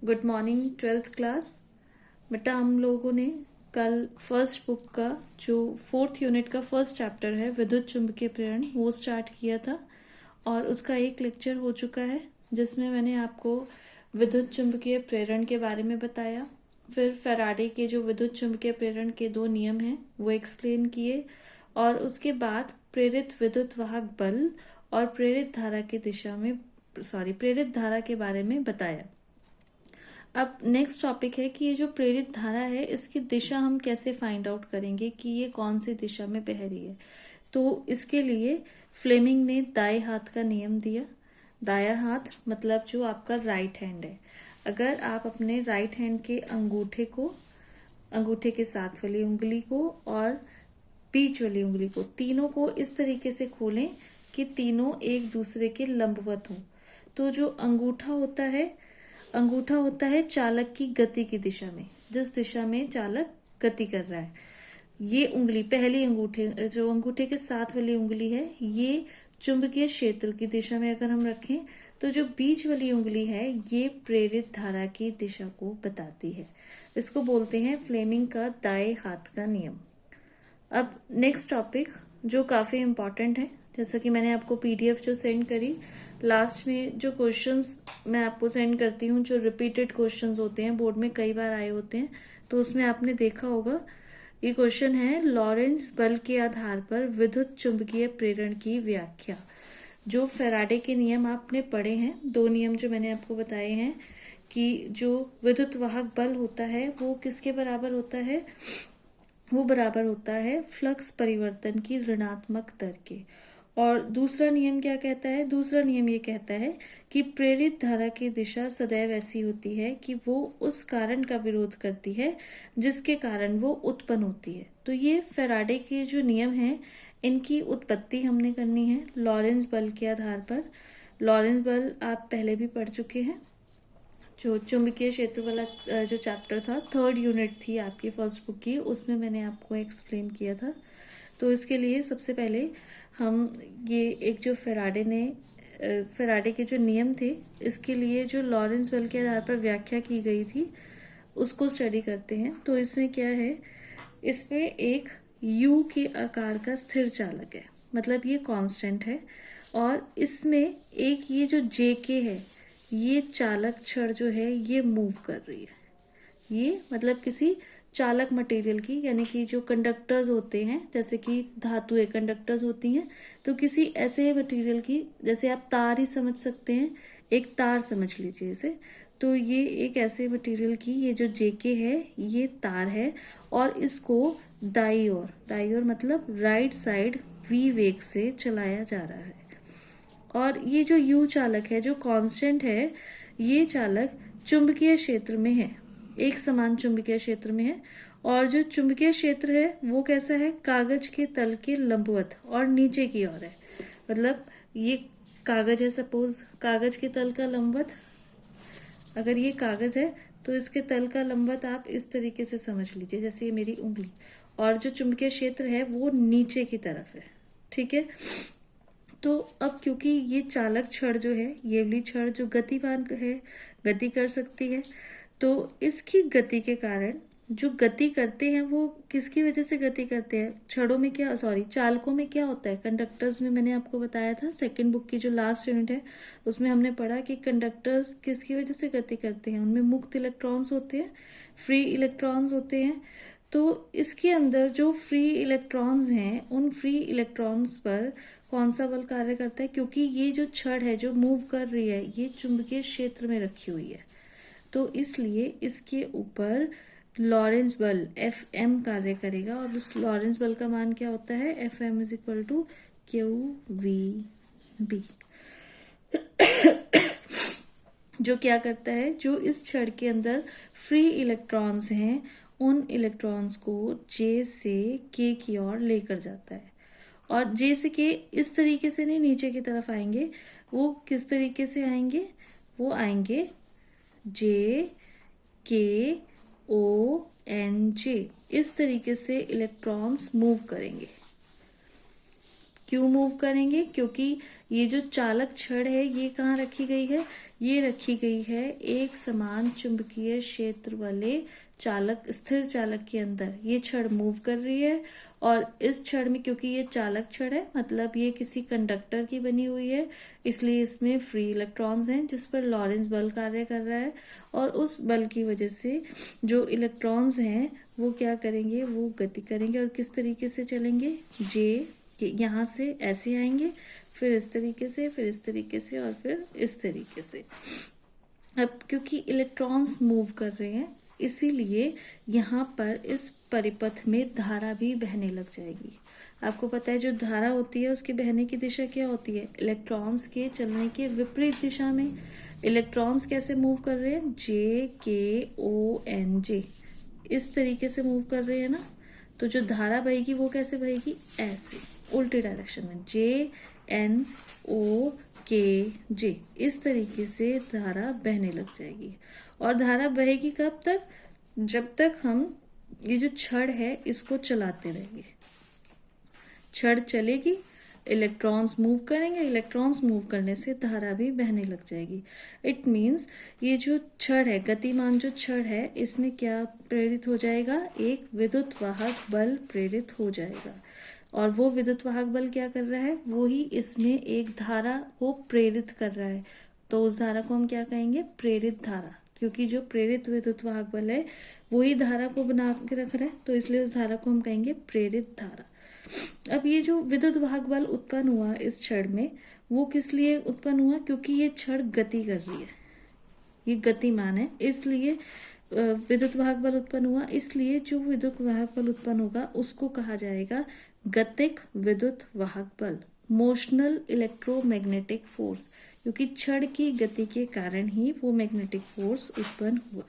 Good morning twelfth class. बेटा हम लोगों ने कल फर्स्ट बुक का जो फोर्थ यूनिट का फर्स्ट चैप्टर है विद्युत चुंबकीय प्रेरण वो स्टार्ट किया था और उसका एक लेक्चर हो चुका है जिसमें मैंने आपको विद्युत चुंबकीय प्रेरण के बारे में बताया। फिर फैराडे के जो विद्युत चुंबकीय प्रेरण के दो नियम हैं वो एक्सप्लेन किए और उसके बाद प्रेरित विद्युत वाहक बल और प्रेरित धारा के बारे में बताया। अब नेक्स्ट टॉपिक है कि ये जो प्रेरित धारा है इसकी दिशा हम कैसे फाइंड आउट करेंगे कि ये कौन सी दिशा में बह रही है। तो इसके लिए फ्लेमिंग ने दाएं हाथ का नियम दिया। दायां हाथ मतलब जो आपका राइट हैंड है। अगर आप अपने राइट हैंड के अंगूठे के साथ वाली उंगली को और बीच वाली उंगली को तीनों को इस तरीके से खोलें कि तीनों एक दूसरे के लंबवत हो। तो जो अंगूठा होता है चालक की गति की दिशा में, जिस दिशा में चालक गति कर रहा है। ये उंगली पहली अंगूठे के साथ वाली उंगली है, ये चुंबकीय क्षेत्र की दिशा में अगर हम रखें तो जो बीच वाली उंगली है ये प्रेरित धारा की दिशा को बताती है। इसको बोलते हैं फ्लेमिंग का दाएं हाथ का नियम। अब नेक्स्ट टॉपिक जो काफी इम्पोर्टेंट है, जैसा कि मैंने आपको पीडीएफ जो सेंड करी, लास्ट में जो क्वेश्चंस मैं आपको सेंड करती हूँ जो रिपीटेड क्वेश्चंस होते हैं, बोर्ड में कई बार आए होते हैं, तो उसमें आपने देखा होगा ये क्वेश्चन है लॉरेंज बल के आधार पर विद्युत चुंबकीय प्रेरण की व्याख्या। जो फैराडे के नियम आपने पढ़े हैं, दो नियम जो मैंने आपको बताए हैं कि जो विद्युत वाहक बल होता है वो किसके बराबर होता है, वो बराबर होता है फ्लक्स परिवर्तन की ऋणात्मक दर के। और दूसरा नियम क्या कहता है, दूसरा नियम ये कहता है कि प्रेरित धारा की दिशा सदैव ऐसी होती है कि वो उस कारण का विरोध करती है जिसके कारण वो उत्पन्न होती है। तो ये फैराडे के जो नियम हैं इनकी उत्पत्ति हमने करनी है लॉरेंज बल के आधार पर। लॉरेंज बल आप पहले भी पढ़ चुके हैं, जो चुंबकीय क्षेत्र वाला जो चैप्टर था, थर्ड यूनिट थी आपकी फर्स्ट बुक की, उसमें मैंने आपको एक्सप्लेन किया था। तो इसके लिए सबसे पहले हम ये एक जो फैराडे के जो नियम थे इसके लिए जो लॉरेंज बल के आधार पर व्याख्या की गई थी उसको स्टडी करते हैं। तो इसमें क्या है, इसमें एक यू के आकार का स्थिर चालक है, मतलब ये कांस्टेंट है, और इसमें एक ये जो जे के है ये चालक छड़ जो है ये मूव कर रही है। ये मतलब किसी चालक मटेरियल की, यानी कि जो कंडक्टर्स होते हैं जैसे कि धातुएं कंडक्टर्स होती हैं, तो किसी ऐसे मटेरियल की, जैसे आप तार ही समझ सकते हैं, एक तार समझ लीजिए इसे। तो ये एक ऐसे मटेरियल की ये जो जेके है ये तार है और इसको दाई ओर मतलब राइट साइड वी वेग से चलाया जा रहा है। और ये जो यू चालक है जो कांस्टेंट है, ये चालक चुंबकीय क्षेत्र में है, एक समान चुंबकीय क्षेत्र में है। और जो चुंबकीय क्षेत्र है वो कैसा है, कागज के तल के लंबवत और नीचे की ओर है। मतलब ये कागज है, सपोज कागज के तल का लंबवत, अगर ये कागज है तो इसके तल का लंबवत आप इस तरीके से समझ लीजिए, जैसे ये मेरी उंगली, और जो चुंबकीय क्षेत्र है वो नीचे की तरफ है। ठीक है। तो अब क्योंकि ये चालक छड़ जो है, ये वाली छड़ जो गतिमान है, गति कर सकती है, तो इसकी गति के कारण जो गति करते हैं वो किसकी वजह से गति करते हैं, चालकों में क्या होता है, कंडक्टर्स में मैंने आपको बताया था सेकंड बुक की जो लास्ट यूनिट है उसमें हमने पढ़ा कि कंडक्टर्स किसकी वजह से गति करते हैं, उनमें मुक्त इलेक्ट्रॉन्स होते हैं, फ्री इलेक्ट्रॉन्स होते हैं। तो इसके अंदर जो फ्री इलेक्ट्रॉन्स हैं उन फ्री इलेक्ट्रॉन्स पर कौन सा बल कार्य करता है, क्योंकि ये जो छड़ है जो मूव कर रही है ये चुंबकीय क्षेत्र में रखी हुई है, तो इसलिए इसके ऊपर लॉरेंज बल Fm कार्य करेगा। और उस लॉरेंज बल का मान क्या होता है, Fm is equal to QVB, जो क्या करता है, जो इस छड़ के अंदर फ्री इलेक्ट्रॉन्स हैं उन इलेक्ट्रॉन्स को J से K की ओर लेकर जाता है। और J से K इस तरीके से नहीं नीचे की तरफ आएंगे, वो किस तरीके से आएंगे, वो आएंगे JKONJ, इस तरीके से इलेक्ट्रॉन्स मूव करेंगे। क्यों मूव करेंगे, क्योंकि ये जो चालक छड़ है ये कहाँ रखी गई है, ये रखी गई है एक समान चुंबकीय क्षेत्र वाले चालक, स्थिर चालक के अंदर। ये छड़ मूव कर रही है और इस छड़ में, क्योंकि ये चालक छड़ है मतलब ये किसी कंडक्टर की बनी हुई है, इसलिए इसमें फ्री इलेक्ट्रॉन्स हैं जिस पर लॉरेंस बल कार्य कर रहा है। और उस बल की वजह से जो इलेक्ट्रॉन्स हैं वो क्या करेंगे, वो गति करेंगे और किस तरीके से चलेंगे, जे यहाँ से ऐसे आएंगे, फिर इस तरीके से, फिर इस तरीके से और फिर इस तरीके से। अब क्योंकि इलेक्ट्रॉन्स मूव कर रहे हैं इसीलिए यहाँ पर इस परिपथ में धारा भी बहने लग जाएगी। आपको पता है जो धारा होती है उसके बहने की दिशा क्या होती है, इलेक्ट्रॉन्स के चलने के विपरीत दिशा में। इलेक्ट्रॉन्स कैसे मूव कर रहे हैं, JKONJ, इस तरीके से मूव कर रहे हैं ना। तो जो धारा बहेगी वो कैसे बहेगी, ऐसे उल्टे डायरेक्शन में, JNOKJ, इस तरीके से धारा बहने लग जाएगी। और धारा बहेगी कब तक, जब तक हम ये जो छड़ है इसको चलाते रहेंगे। छड़ चलेगी, इलेक्ट्रॉन्स मूव करेंगे, इलेक्ट्रॉन्स मूव करने से धारा भी बहने लग जाएगी। इट मीन्स ये जो छड़ है, गतिमान जो छड़ है, इसमें क्या प्रेरित हो जाएगा, एक विद्युत वाहक बल प्रेरित हो जाएगा। और वो विद्युत वाहक बल क्या कर रहा है, वो ही इसमें एक धारा को प्रेरित कर रहा है। तो उस धारा को हम क्या कहेंगे, प्रेरित धारा, क्योंकि जो प्रेरित विद्युत वाहक बल है वही धारा को बना के रख रहा है, तो इसलिए उस धारा को हम कहेंगे प्रेरित धारा। अब ये जो विद्युत वाहक बल उत्पन्न हुआ इस छड़ में, वो किस लिए उत्पन्न हुआ, क्योंकि ये छड़ गति कर रही है, ये गतिमान है, इसलिए विद्युत वाहक बल उत्पन्न हुआ। इसलिए जो विद्युत वाहक बल उत्पन्न होगा उसको कहा जाएगा गतिक विद्युत वाहक बल, मोशनल इलेक्ट्रोमैग्नेटिक फोर्स, क्योंकि छड़ की गति के कारण ही वो मैग्नेटिक फोर्स उत्पन्न हुआ।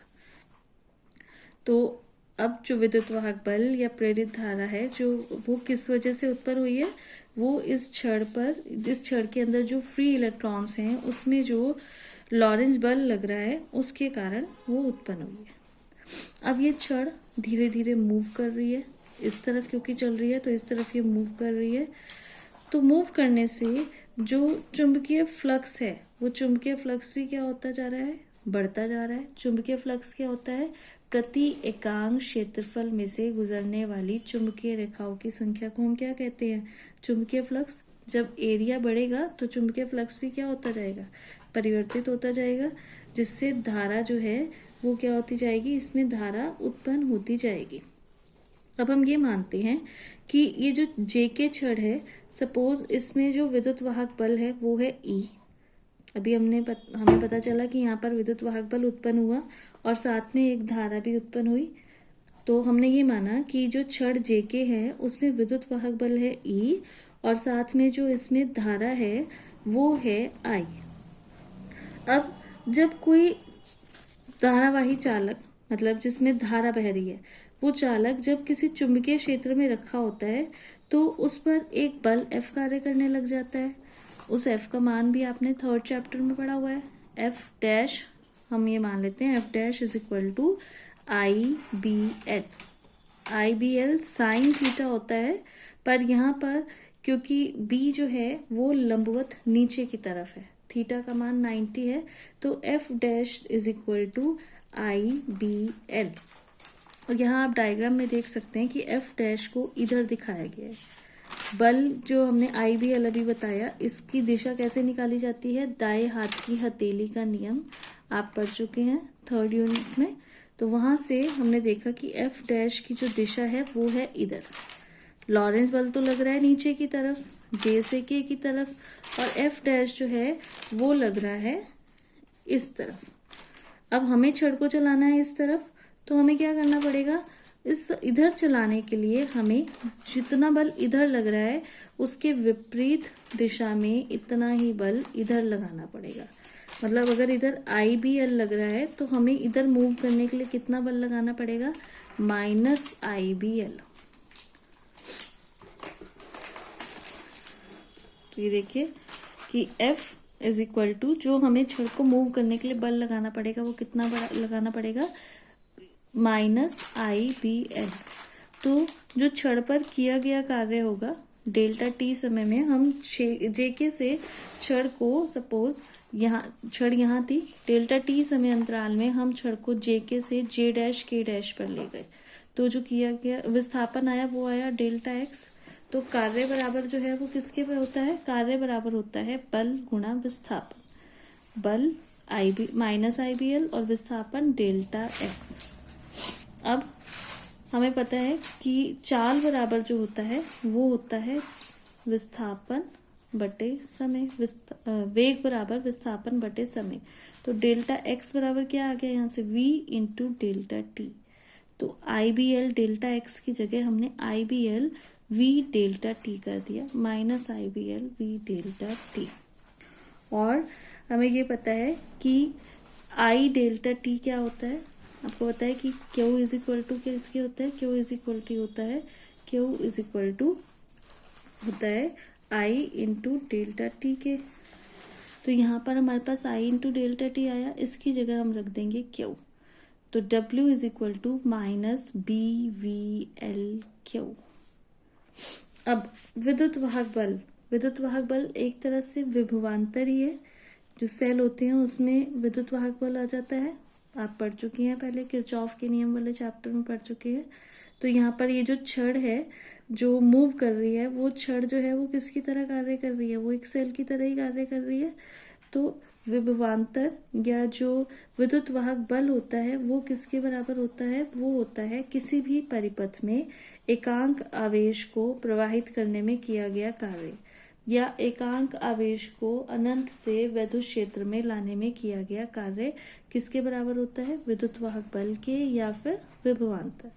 तो अब जो विद्युत वाहक बल या प्रेरित धारा है, जो वो किस वजह से उत्पन्न हुई है, वो इस छड़ पर, इस छड़ के अंदर जो फ्री इलेक्ट्रॉन्स हैं उसमें जो लॉरेंस बल लग रहा है उसके कारण वो उत्पन्न हुई है। अब ये छड़ धीरे धीरे मूव कर रही है इस तरफ, क्योंकि चल रही है तो इस तरफ ये मूव कर रही है। तो मूव करने से जो चुंबकीय फ्लक्स है, वो चुंबकीय फ्लक्स भी क्या होता जा रहा है, बढ़ता जा रहा है। चुंबकीय फ्लक्स क्या होता है, प्रति एकांक क्षेत्रफल में से गुजरने वाली चुंबकीय रेखाओं की संख्या को हम क्या कहते हैं, चुंबकीय फ्लक्स। जब एरिया बढ़ेगा तो चुंबकीय फ्लक्स भी क्या होता जाएगा, परिवर्तित होता जाएगा, जिससे धारा जो है वो क्या होती जाएगी, इसमें धारा उत्पन्न होती जाएगी। अब हम ये मानते हैं कि ये जो JK छड़ है, सपोज इसमें जो विद्युत वाहक बल है वो है E। अभी हमें पता चला कि यहाँ पर विद्युत वाहक बल उत्पन्न हुआ और साथ में एक धारा भी उत्पन्न हुई। तो हमने ये माना कि जो छड़ JK है उसमें विद्युत वाहक बल है E और साथ में जो इसमें धारा है वो है I। अब जब कोई धारावाही चालक, मतलब जिसमें धारा बह रही है, वो चालक जब किसी चुंबकीय क्षेत्र में रखा होता है तो उस पर एक बल F कार्य करने लग जाता है। उस F का मान भी आपने 3rd चैप्टर में पढ़ा हुआ है। F डैश हम ये मान लेते हैं, F dash is equal to IBL। IBL sine theta होता है, पर यहाँ पर क्योंकि B जो है वो लंबवत नीचे की तरफ है, थीटा का मान 90 है, तो F dash is equal to IBL। और यहाँ आप डायग्राम में देख सकते हैं कि F डैश को इधर दिखाया गया है। बल जो हमने IBL अभी बताया, इसकी दिशा कैसे निकाली जाती है, दाएं हाथ की हथेली का नियम आप पढ़ चुके हैं 3rd यूनिट में। तो वहां से हमने देखा कि F डैश की जो दिशा है वो है इधर। लॉरेंस बल तो लग रहा है नीचे की तरफ, J से K की तरफ, और F डैश जो है वो लग रहा है इस तरफ। अब हमें छड़ को चलाना है इस तरफ, तो हमें क्या करना पड़ेगा, इस इधर चलाने के लिए हमें जितना बल इधर लग रहा है उसके विपरीत दिशा में इतना ही बल इधर लगाना पड़ेगा। मतलब अगर इधर IBL लग रहा है तो हमें इधर मूव करने के लिए कितना बल लगाना पड़ेगा, -IBL। तो ये देखिए कि F इज इक्वल टू, जो हमें छड़ को मूव करने के लिए बल लगाना पड़ेगा वो कितना बल लगाना पड़ेगा, -IBL। तो जो छड़ पर किया गया कार्य होगा, डेल्टा T समय में हम JK से छड़ को सपोज यहाँ छड़ यहाँ थी, डेल्टा टी समय अंतराल में हम छड़ को जे के से जे डैश के डैश पर ले गए, तो जो किया गया विस्थापन आया वो आया डेल्टा एक्स। तो कार्य बराबर जो है वो किसके पर होता है, कार्य बराबर होता है बल गुणा विस्थापन, बल IB माइनस IBL और विस्थापन डेल्टा एक्स। अब हमें पता है कि चाल बराबर जो होता है वो होता है विस्थापन बटे समय, वेग बराबर विस्थापन बटे समय। तो डेल्टा एक्स बराबर क्या आ गया यहाँ से, v इंटू डेल्टा टी। तो IBL डेल्टा एक्स की जगह हमने IBL v डेल्टा टी कर दिया, minus IBL v delta T. और हमें ये पता है कि I डेल्टा टी क्या होता है, आपको पता है कि Q इज इक्वल टू क्या इसके होता है, Q इज इक्वल टू होता है, Q इज इक्वल टू होता है I इंटू डेल्टा टी के। तो यहाँ पर हमारे पास I इंटू डेल्टा टी आया, इसकी जगह हम रख देंगे Q। तो W is equal to minus BVL Q। अब विद्युत वाहक बल एक तरह से विभवांतर ही है, जो सेल होते हैं उसमें विद्युत वाहक बल आ जाता है, आप पढ़ चुकी हैं पहले, किरचॉफ के नियम वाले चैप्टर में पढ़ चुके हैं। तो यहाँ पर ये जो छड़ है जो मूव कर रही है, वो छड़ जो है वो किसकी तरह कार्य कर रही है, वो एक सेल की तरह ही कार्य कर रही है। तो विभवांतर या जो विद्युत वाहक बल होता है वो किसके बराबर होता है, वो होता है किसी भी परिपथ में एकांक आवेश को प्रवाहित करने में किया गया कार्य, या एकांक आवेश को अनंत से विद्युत क्षेत्र में लाने में किया गया कार्य किसके बराबर होता है, विद्युत वाहक बल के या फिर विभवांतर।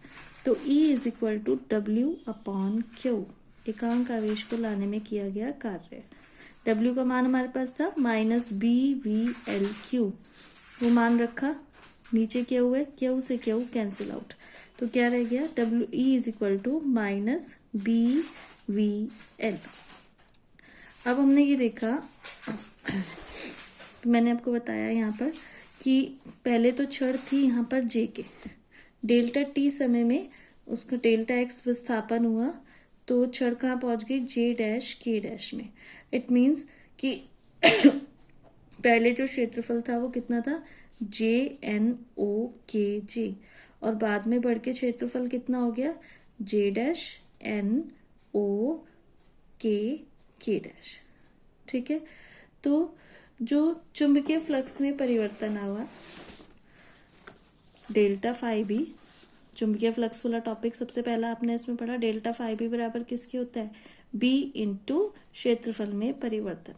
तो E is equal to W upon Q, एकांक आवेश को लाने में किया गया कार्य। W का मान हमारे पास था माइनस BVLQ, वो मान रखा, नीचे क्या हुआ है, Q से Q कैंसिल आउट, तो क्या रह गया, WE is equal to minus BVL। अब हमने ये देखा, मैंने आपको बताया यहाँ पर कि पहले तो छड़ थी यहाँ पर J के, डेल्टा T समय में उसका डेल्टा X विस्थापन हुआ, तो छड़ कहाँ पहुंच गई, J डैश K डैश में। इट मीन्स कि पहले जो क्षेत्रफल था वो कितना था, JNOKJ, और बाद में बढ़ के क्षेत्रफल कितना हो गया, J डैश NOKK डैश। ठीक है, तो जो चुंबकीय फ्लक्स में परिवर्तन हुआ डेल्टा फाई बी, चुंबकीय फ्लक्स वाला टॉपिक सबसे पहला आपने इसमें पढ़ा, डेल्टा फाई बी बराबर किसके होता है, B इंटू क्षेत्रफल में परिवर्तन।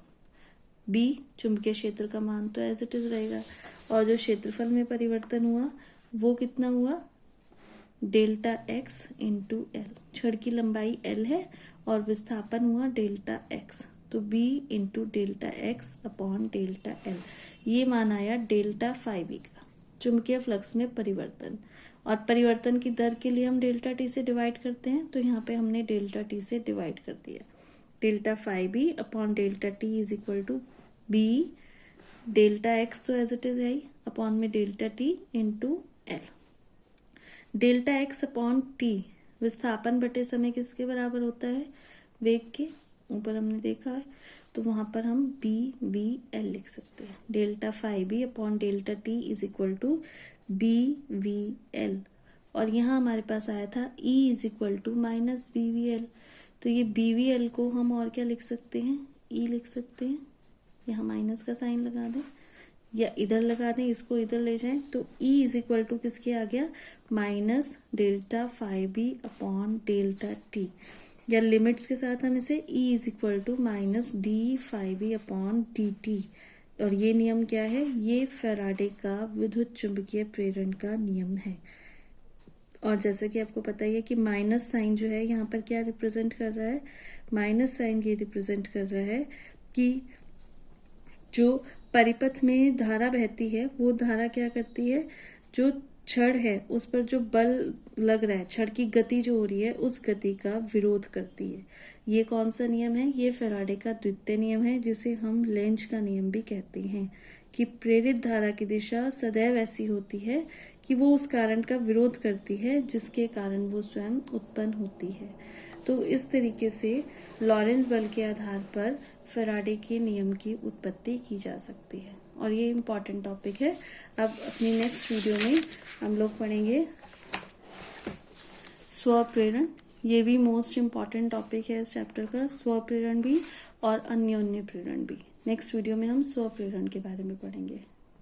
B चुंबकीय क्षेत्र का मान तो एज इट इज रहेगा, और जो क्षेत्रफल में परिवर्तन हुआ वो कितना हुआ, डेल्टा एक्स इंटू एल। छड़ की लंबाई L है और विस्थापन हुआ डेल्टा एक्स, तो B into delta X upon delta L, ये मान आया डेल्टा फाई बी का, चुंबकीय फ्लक्स में परिवर्तन। और परिवर्तन की दर के लिए हम डेल्टा टी से डिवाइड करते हैं, तो यहाँ पे हमने डेल्टा टी से डिवाइड कर दिया, delta phi B upon delta T is equal to B delta X तो एज इट इज है अपॉन में delta T into L. Delta X upon T विस्थापन बटे समय किसके बराबर होता है, वेग के, ऊपर हमने देखा है, तो वहां पर हम BVL लिख सकते हैं, delta phi B upon delta T is equal to BVL। और यहाँ हमारे पास आया था E is equal to minus BVL, तो ये BVL को हम और क्या लिख सकते हैं, E लिख सकते हैं, यहाँ माइनस का साइन लगा दें या इधर लगा दें, इसको इधर ले जाएं, तो E इज इक्वल टू किसके आ गया, minus delta phi B upon delta T, या लिमिट्स के साथ हम इसे E is equal to minus D phi B upon D T. और ये नियम क्या है, ये फैराडे का विद्युत चुंबकीय प्रेरण का नियम है। और जैसे कि आपको पता ही है कि माइनस साइन जो है यहाँ पर क्या रिप्रेजेंट कर रहा है, माइनस साइन ये रिप्रेजेंट कर रहा है कि जो परिपथ में धारा बहती है वो धारा क्या करती है, जो छड़ है उस पर जो बल लग रहा है, छड़ की गति जो हो रही है उस गति का विरोध करती है। ये कौन सा नियम है, ये फैराडे का द्वितीय नियम है, जिसे हम लेंज का नियम भी कहते हैं, कि प्रेरित धारा की दिशा सदैव ऐसी होती है कि वो उस कारण का विरोध करती है जिसके कारण वो स्वयं उत्पन्न होती है। तो इस तरीके से लॉरेंस बल के आधार पर फैराडे के नियम की उत्पत्ति की जा सकती है और ये इम्पॉर्टेंट टॉपिक है। अब अपनी नेक्स्ट वीडियो में हम लोग पढ़ेंगे स्वप्रेरण। ये भी मोस्ट इम्पॉर्टेंट टॉपिक है इस चैप्टर का, स्वप्रेरण भी और अन्योन्य प्रेरण भी। नेक्स्ट वीडियो में हम स्वप्रेरण के बारे में पढ़ेंगे।